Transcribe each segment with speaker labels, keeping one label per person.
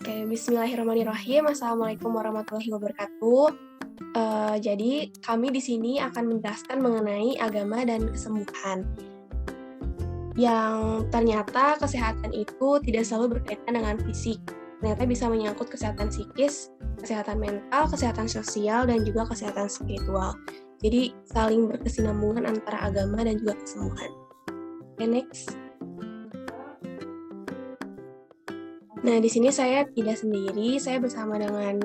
Speaker 1: Oke, bismillahirrahmanirrahim. Assalamualaikum warahmatullahi wabarakatuh. Jadi kami di sini akan menjelaskan mengenai agama dan kesembuhan. Yang ternyata kesehatan itu tidak selalu berkaitan dengan fisik. Ternyata bisa menyangkut kesehatan psikis, kesehatan mental, kesehatan sosial, dan juga kesehatan spiritual. Jadi saling berkesinambungan antara agama dan juga kesembuhan. Okay, next. Nah, di sini saya tidak sendiri, saya bersama dengan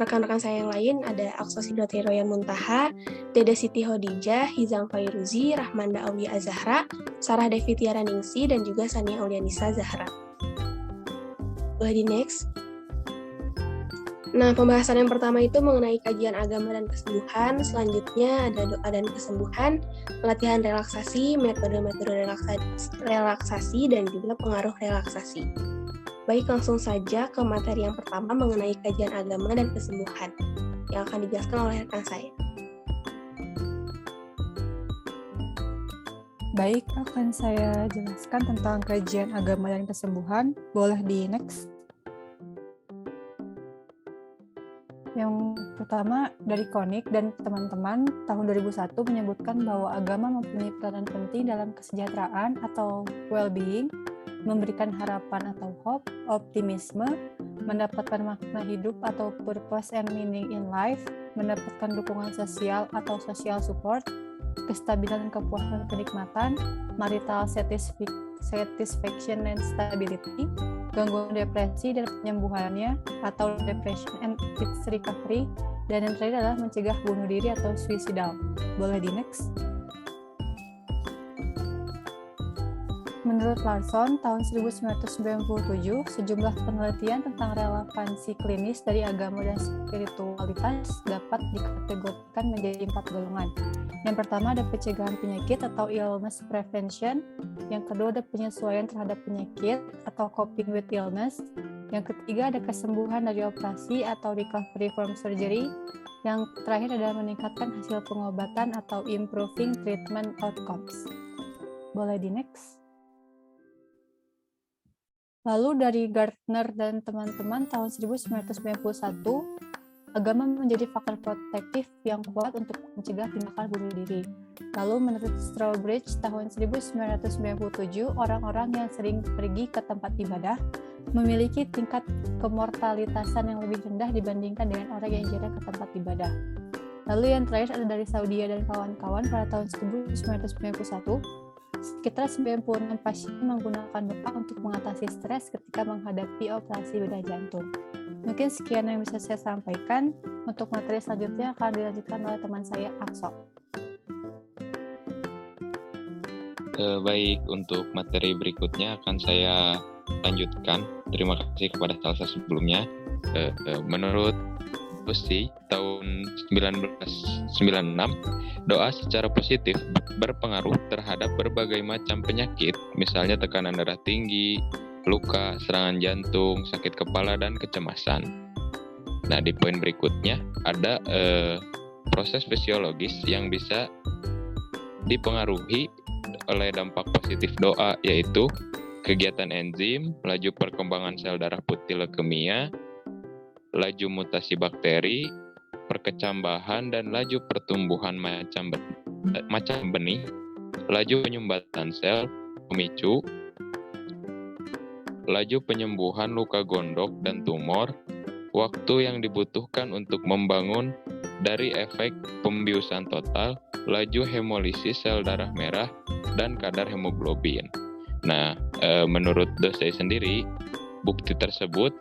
Speaker 1: rekan-rekan saya yang lain, ada Aqsa Sidratiroya Muntaha, Dede Siti Hodijah, Hizam Fairuzi, Rahmanda Aulia Azahra, Sarah Devi Tiara Ningsi, dan juga Sania Aulianisa Zahra. Boleh di next. Nah, pembahasan yang pertama itu mengenai kajian agama dan kesembuhan, selanjutnya ada doa dan kesembuhan, latihan relaksasi, metode-metode relaksasi, dan juga pengaruh relaksasi. Baik, langsung saja ke materi yang pertama mengenai kajian agama dan kesembuhan yang akan dijelaskan oleh rekan saya.
Speaker 2: Baik, akan saya jelaskan tentang kajian agama dan kesembuhan. Boleh di next. Yang pertama dari Konik dan teman-teman tahun 2001 menyebutkan bahwa agama mempunyai peranan penting dalam kesejahteraan atau well-being, memberikan harapan atau hope, optimisme, mendapatkan makna hidup atau purpose and meaning in life, mendapatkan dukungan sosial atau social support, kestabilan dan kepuasan kenikmatan, marital satisfaction and stability, gangguan depresi dan penyembuhannya atau depression and its recovery, dan yang terakhir adalah mencegah bunuh diri atau suicidal. Boleh di next. Menurut Larson, tahun 1997, sejumlah penelitian tentang relevansi klinis dari agama dan spiritualitas dapat dikategorikan menjadi 4 golongan. Yang pertama ada pencegahan penyakit atau illness prevention. Yang kedua ada penyesuaian terhadap penyakit atau coping with illness. Yang ketiga ada kesembuhan dari operasi atau recovery from surgery. Yang terakhir adalah meningkatkan hasil pengobatan atau improving treatment outcomes. Boleh di next. Lalu dari Gardner dan teman-teman tahun 1991, agama menjadi faktor protektif yang kuat untuk mencegah tindakan bunuh diri. Lalu menurut Strawbridge tahun 1997, orang-orang yang sering pergi ke tempat ibadah memiliki tingkat kemortalitasan yang lebih rendah dibandingkan dengan orang yang jarang ke tempat ibadah. Lalu yang terakhir ada dari Saudi dan kawan-kawan pada tahun 1991, sekitar 96 pasien menggunakan doa untuk mengatasi stres ketika menghadapi operasi bedah jantung. Mungkin sekian yang bisa saya sampaikan. Untuk materi selanjutnya akan dilanjutkan oleh teman saya, Aqsa.
Speaker 3: Baik, untuk materi berikutnya akan saya lanjutkan. Terima kasih kepada Salsa sebelumnya. Menurut Busti tahun 1996, doa secara positif berpengaruh terhadap berbagai macam penyakit, misalnya tekanan darah tinggi, luka, serangan jantung, sakit kepala, dan kecemasan. Nah, di poin berikutnya ada proses fisiologis yang bisa dipengaruhi oleh dampak positif doa, yaitu kegiatan enzim, laju perkembangan sel darah putih leukemia, laju mutasi bakteri, perkecambahan, dan laju pertumbuhan macam benih, laju penyumbatan sel pemicu, laju penyembuhan luka gondok dan tumor, waktu yang dibutuhkan untuk membangun dari efek pembiusan total, laju hemolisis sel darah merah, dan kadar hemoglobin. Nah, menurut dosen sendiri, bukti tersebut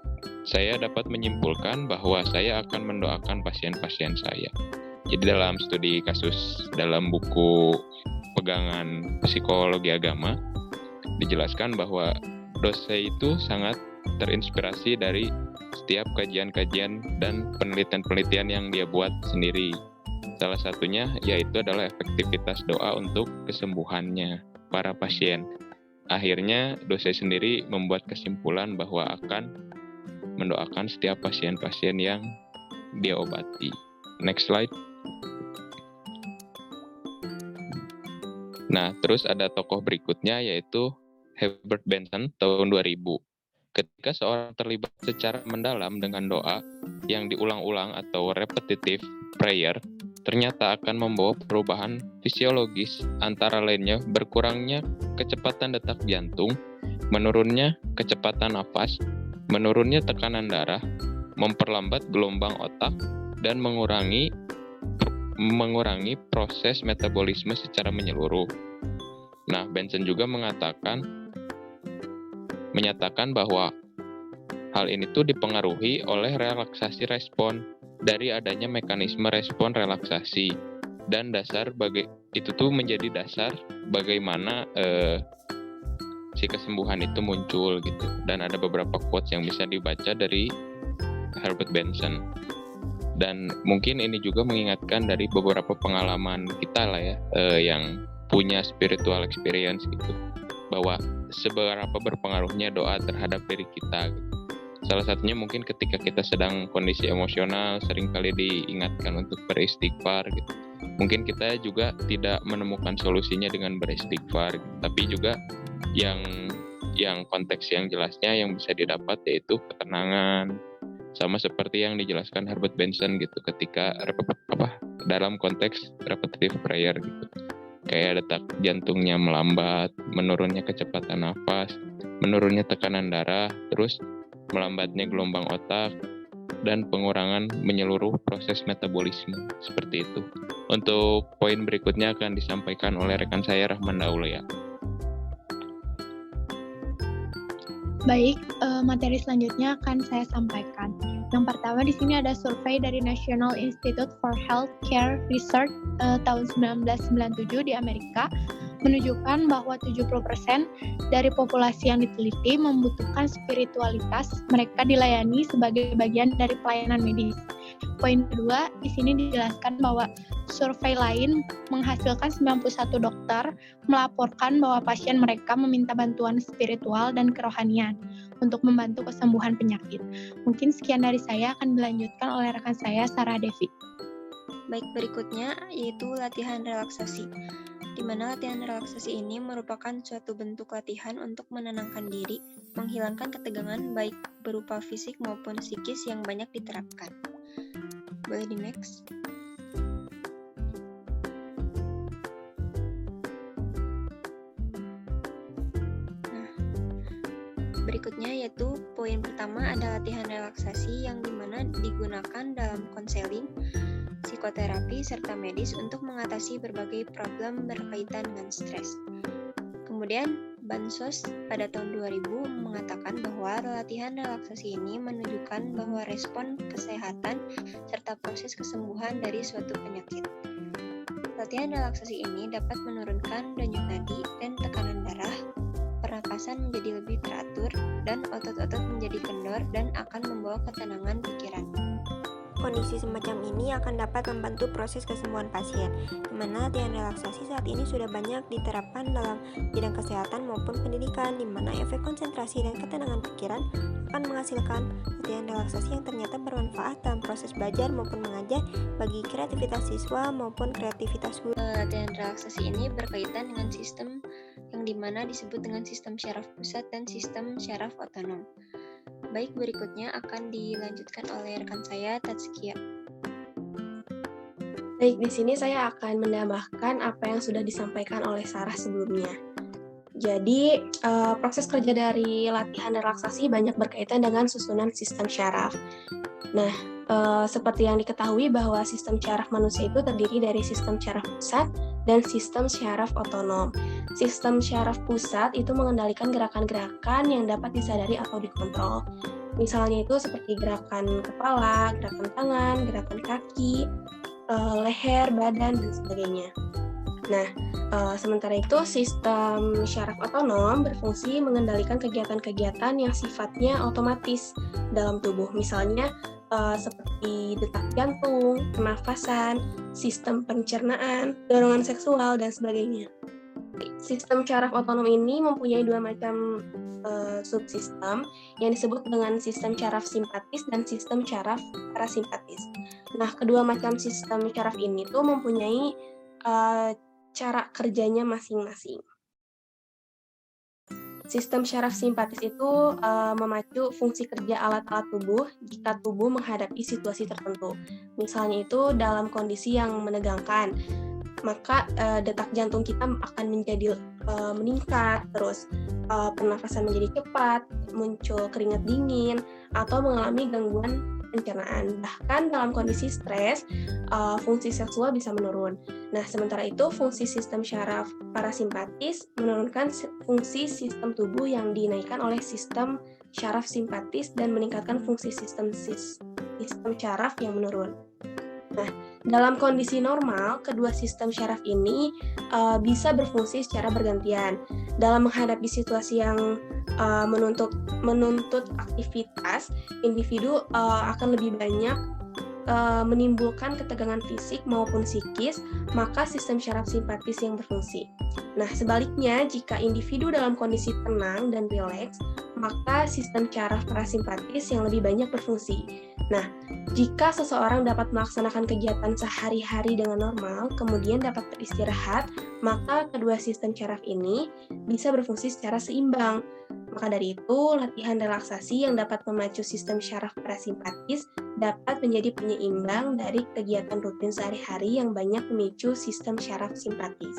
Speaker 3: saya dapat menyimpulkan bahwa saya akan mendoakan pasien-pasien saya. Jadi dalam studi kasus dalam buku pegangan psikologi agama, dijelaskan bahwa dosen itu sangat terinspirasi dari setiap kajian-kajian dan penelitian-penelitian yang dia buat sendiri. Salah satunya yaitu adalah efektivitas doa untuk kesembuhannya para pasien. Akhirnya dosen sendiri membuat kesimpulan bahwa akan mendoakan setiap pasien-pasien yang dia obati. Next slide. Nah, terus ada tokoh berikutnya yaitu Herbert Benson tahun 2000. Ketika seorang terlibat secara mendalam dengan doa yang diulang-ulang atau repetitive prayer, ternyata akan membawa perubahan fisiologis, antara lainnya berkurangnya kecepatan detak jantung, menurunnya kecepatan nafas, menurunnya tekanan darah, memperlambat gelombang otak, dan mengurangi proses metabolisme secara menyeluruh. Nah, Benson juga menyatakan bahwa hal ini tuh dipengaruhi oleh relaksasi respon dari adanya mekanisme respon relaksasi, dan itu tuh menjadi dasar bagaimana si kesembuhan itu muncul gitu. Dan ada beberapa quotes yang bisa dibaca dari Herbert Benson, dan mungkin ini juga mengingatkan dari beberapa pengalaman kita lah ya, yang punya spiritual experience gitu, bahwa seberapa berpengaruhnya doa terhadap diri kita gitu. Salah satunya mungkin ketika kita sedang kondisi emosional, seringkali diingatkan untuk beristighfar gitu. Mungkin kita juga tidak menemukan solusinya dengan beristighfar gitu, tapi juga yang konteks yang jelasnya yang bisa didapat yaitu ketenangan, sama seperti yang dijelaskan Herbert Benson gitu ketika dalam konteks repetitive prayer gitu. Kayak detak jantungnya melambat, menurunnya kecepatan nafas, menurunnya tekanan darah, terus melambatnya gelombang otak, dan pengurangan menyeluruh proses metabolisme. Seperti itu. Untuk poin berikutnya akan disampaikan oleh rekan saya Rahman Daul ya.
Speaker 4: Baik, materi selanjutnya akan saya sampaikan. Yang pertama di sini ada survei dari National Institute for Healthcare Research tahun 1997 di Amerika, menunjukkan bahwa 70% dari populasi yang diteliti membutuhkan spiritualitas, mereka dilayani sebagai bagian dari pelayanan medis. Poin kedua, di sini dijelaskan bahwa survei lain menghasilkan 91 dokter melaporkan bahwa pasien mereka meminta bantuan spiritual dan kerohanian untuk membantu kesembuhan penyakit. Mungkin sekian dari saya, akan dilanjutkan oleh rekan saya, Sarah Devi.
Speaker 5: Baik, berikutnya yaitu latihan relaksasi, di mana latihan relaksasi ini merupakan suatu bentuk latihan untuk menenangkan diri, menghilangkan ketegangan baik berupa fisik maupun psikis yang banyak diterapkan. Boleh di-next? Berikutnya yaitu poin pertama ada latihan relaksasi yang dimana digunakan dalam konseling, psikoterapi, serta medis untuk mengatasi berbagai problem berkaitan dengan stres. Kemudian Bansos pada tahun 2000 mengatakan bahwa latihan relaksasi ini menunjukkan bahwa respon kesehatan serta proses kesembuhan dari suatu penyakit. Latihan relaksasi ini dapat menurunkan denyut nadi dan tekanan darah, pernapasan menjadi lebih teratur, dan otot-otot menjadi kendor dan akan membawa ketenangan pikiran.
Speaker 6: Kondisi semacam ini akan dapat membantu proses kesembuhan pasien, di mana latihan relaksasi saat ini sudah banyak diterapkan dalam bidang kesehatan maupun pendidikan, di mana efek konsentrasi dan ketenangan pikiran akan menghasilkan latihan relaksasi yang ternyata bermanfaat dalam proses belajar maupun mengajar bagi kreativitas siswa maupun kreativitas guru.
Speaker 5: Latihan relaksasi ini berkaitan dengan sistem yang dimana disebut dengan sistem syaraf pusat dan sistem syaraf otonom. Baik, berikutnya akan dilanjutkan oleh rekan saya, Tatskia.
Speaker 1: Baik, di sini saya akan menambahkan apa yang sudah disampaikan oleh Sarah sebelumnya. Jadi, proses kerja dari latihan relaksasi banyak berkaitan dengan susunan sistem syaraf. Nah, seperti yang diketahui bahwa sistem syaraf manusia itu terdiri dari sistem syaraf pusat dan sistem syaraf otonom. Sistem syaraf pusat itu mengendalikan gerakan-gerakan yang dapat disadari atau dikontrol. Misalnya itu seperti gerakan kepala, gerakan tangan, gerakan kaki, leher, badan, dan sebagainya. Nah, sementara itu sistem syaraf otonom berfungsi mengendalikan kegiatan-kegiatan yang sifatnya otomatis dalam tubuh. Misalnya seperti detak jantung, pernafasan, sistem pencernaan, dorongan seksual, dan sebagainya. Sistem syaraf otonom ini mempunyai dua macam subsistem yang disebut dengan sistem syaraf simpatis dan sistem syaraf parasimpatis. Nah, kedua macam sistem syaraf ini tuh mempunyai cara kerjanya masing-masing. Sistem syaraf simpatis itu memacu fungsi kerja alat-alat tubuh jika tubuh menghadapi situasi tertentu. Misalnya itu dalam kondisi yang menegangkan, maka detak jantung kita akan menjadi meningkat, terus pernafasan menjadi cepat, muncul keringat dingin, atau mengalami gangguan pencernaan. Bahkan dalam kondisi stres, fungsi seksual bisa menurun. Nah, sementara itu fungsi sistem syaraf parasimpatis menurunkan fungsi sistem tubuh yang dinaikkan oleh sistem syaraf simpatis dan meningkatkan fungsi sistem syaraf yang menurun. Nah, dalam kondisi normal, kedua sistem syaraf ini bisa berfungsi secara bergantian. Dalam menghadapi situasi yang menuntut aktivitas, individu akan lebih banyak menimbulkan ketegangan fisik maupun psikis, maka sistem syaraf simpatis yang berfungsi. Nah, sebaliknya, jika individu dalam kondisi tenang dan rileks, maka sistem syaraf parasimpatis yang lebih banyak berfungsi. Nah, jika seseorang dapat melaksanakan kegiatan sehari-hari dengan normal, kemudian dapat beristirahat, maka kedua sistem syaraf ini bisa berfungsi secara seimbang. Maka dari itu, latihan relaksasi yang dapat memacu sistem syaraf parasimpatis dapat menjadi penyeimbang dari kegiatan rutin sehari-hari yang banyak memicu sistem syaraf simpatis.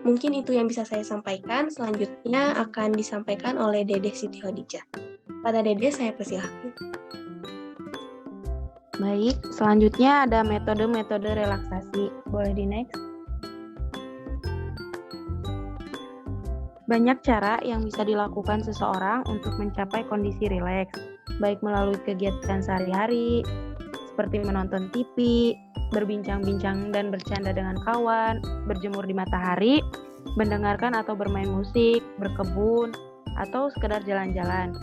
Speaker 1: Mungkin itu yang bisa saya sampaikan. Selanjutnya akan disampaikan oleh Dede Siti Khadijah. Pada Dede, saya persilahkan.
Speaker 7: Baik, selanjutnya ada metode-metode relaksasi. Boleh di next? Banyak cara yang bisa dilakukan seseorang untuk mencapai kondisi rileks, baik melalui kegiatan sehari-hari, seperti menonton TV, berbincang-bincang dan bercanda dengan kawan, berjemur di matahari, mendengarkan atau bermain musik, berkebun, atau sekedar jalan-jalan.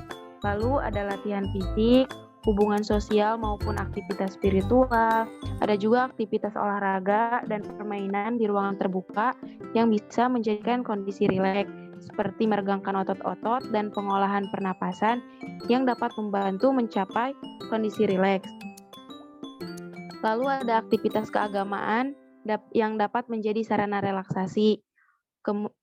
Speaker 7: Lalu ada latihan fisik, hubungan sosial maupun aktivitas spiritual, ada juga aktivitas olahraga dan permainan di ruangan terbuka yang bisa menjadikan kondisi rileks, seperti meregangkan otot-otot dan pengolahan pernapasan yang dapat membantu mencapai kondisi rileks. Lalu ada aktivitas keagamaan yang dapat menjadi sarana relaksasi.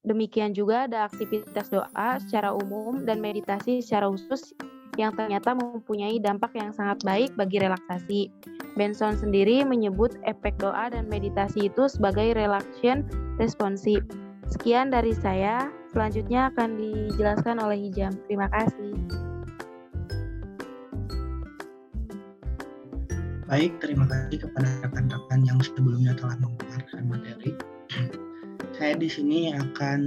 Speaker 7: Demikian juga ada aktivitas doa secara umum dan meditasi secara khusus yang ternyata mempunyai dampak yang sangat baik bagi relaksasi. Benson sendiri menyebut efek doa dan meditasi itu sebagai relaxation responsif. Sekian dari saya, selanjutnya akan dijelaskan oleh Hijam. Terima kasih.
Speaker 8: Baik, terima kasih kepada rekan-rekan yang sebelumnya telah memaparkan materi. Saya di sini akan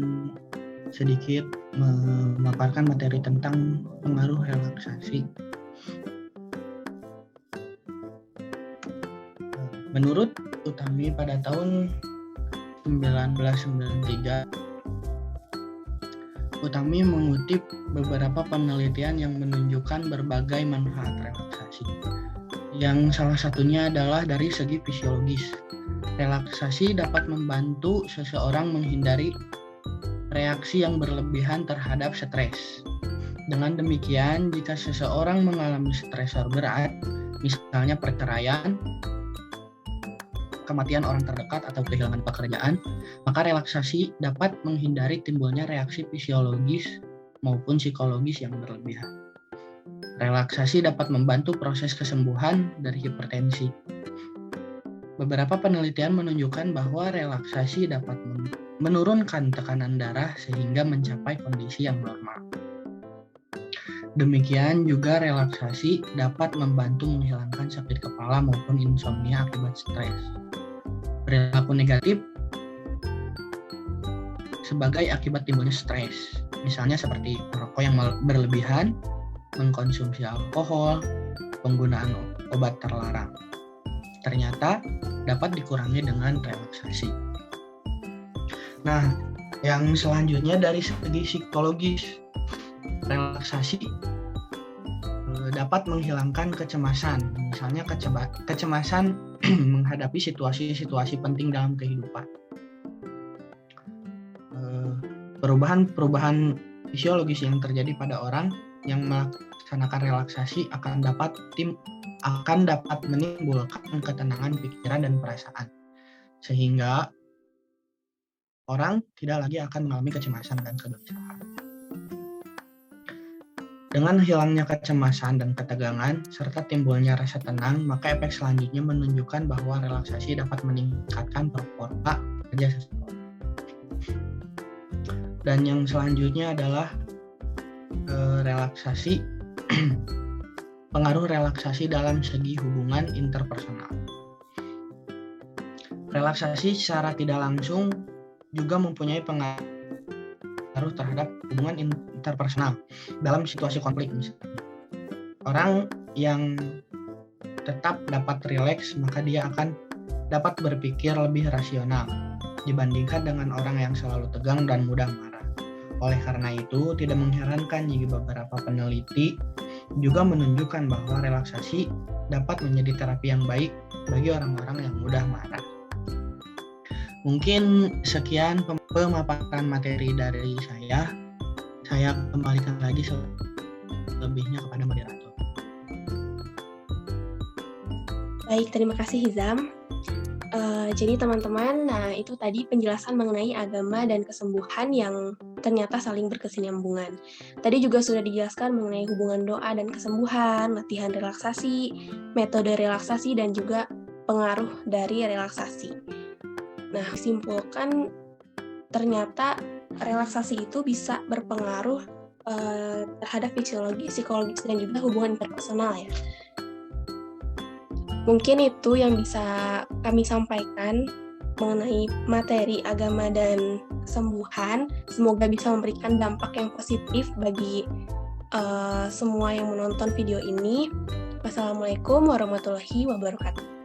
Speaker 8: sedikit memaparkan materi tentang pengaruh relaksasi. Menurut Utami pada tahun 1993, Utami mengutip beberapa penelitian yang menunjukkan berbagai manfaat relaksasi. Yang salah satunya adalah dari segi fisiologis. Relaksasi dapat membantu seseorang menghindari reaksi yang berlebihan terhadap stres. Dengan demikian, jika seseorang mengalami stresor berat, misalnya perceraian, kematian orang terdekat atau kehilangan pekerjaan, maka relaksasi dapat menghindari timbulnya reaksi fisiologis maupun psikologis yang berlebihan. Relaksasi dapat membantu proses kesembuhan dari hipertensi. Beberapa penelitian menunjukkan bahwa relaksasi dapat menurunkan tekanan darah sehingga mencapai kondisi yang normal. Demikian juga relaksasi dapat membantu menghilangkan sakit kepala maupun insomnia akibat stres. Perilaku negatif sebagai akibat timbulnya stres, misalnya seperti merokok yang berlebihan, mengkonsumsi alkohol, penggunaan obat terlarang, ternyata dapat dikurangi dengan relaksasi. Nah, yang selanjutnya dari segi psikologis, relaksasi dapat menghilangkan kecemasan, misalnya kecemasan menghadapi situasi-situasi penting dalam kehidupan. Perubahan fisiologis yang terjadi pada orang yang melaksanakan relaksasi akan dapat menimbulkan ketenangan pikiran dan perasaan, sehingga orang tidak lagi akan mengalami kecemasan dan kegelisahan. Dengan hilangnya kecemasan dan ketegangan, serta timbulnya rasa tenang, maka efek selanjutnya menunjukkan bahwa relaksasi dapat meningkatkan performa kerja seseorang. Dan yang selanjutnya adalah relaksasi, pengaruh relaksasi dalam segi hubungan interpersonal. Relaksasi secara tidak langsung juga mempunyai pengaruh terhadap hubungan interpersonal dalam situasi konflik misalnya. Orang yang tetap dapat rileks, maka dia akan dapat berpikir lebih rasional dibandingkan dengan orang yang selalu tegang dan mudah marah. Oleh karena itu, tidak mengherankan jika beberapa peneliti juga menunjukkan bahwa relaksasi dapat menjadi terapi yang baik bagi orang-orang yang mudah marah. Mungkin sekian pemaparan materi dari saya. Saya kembalikan lagi selebihnya kepada moderator.
Speaker 1: Baik, terima kasih Hizam. Jadi teman-teman, nah itu tadi penjelasan mengenai agama dan kesembuhan yang ternyata saling berkesinambungan. Tadi juga sudah dijelaskan mengenai hubungan doa dan kesembuhan, latihan relaksasi, metode relaksasi, dan juga pengaruh dari relaksasi. Nah, simpulkan ternyata relaksasi itu bisa berpengaruh terhadap psikologis dan juga hubungan interpersonal ya. Mungkin itu yang bisa kami sampaikan mengenai materi agama dan kesembuhan. Semoga bisa memberikan dampak yang positif bagi semua yang menonton video ini. Wassalamualaikum warahmatullahi wabarakatuh.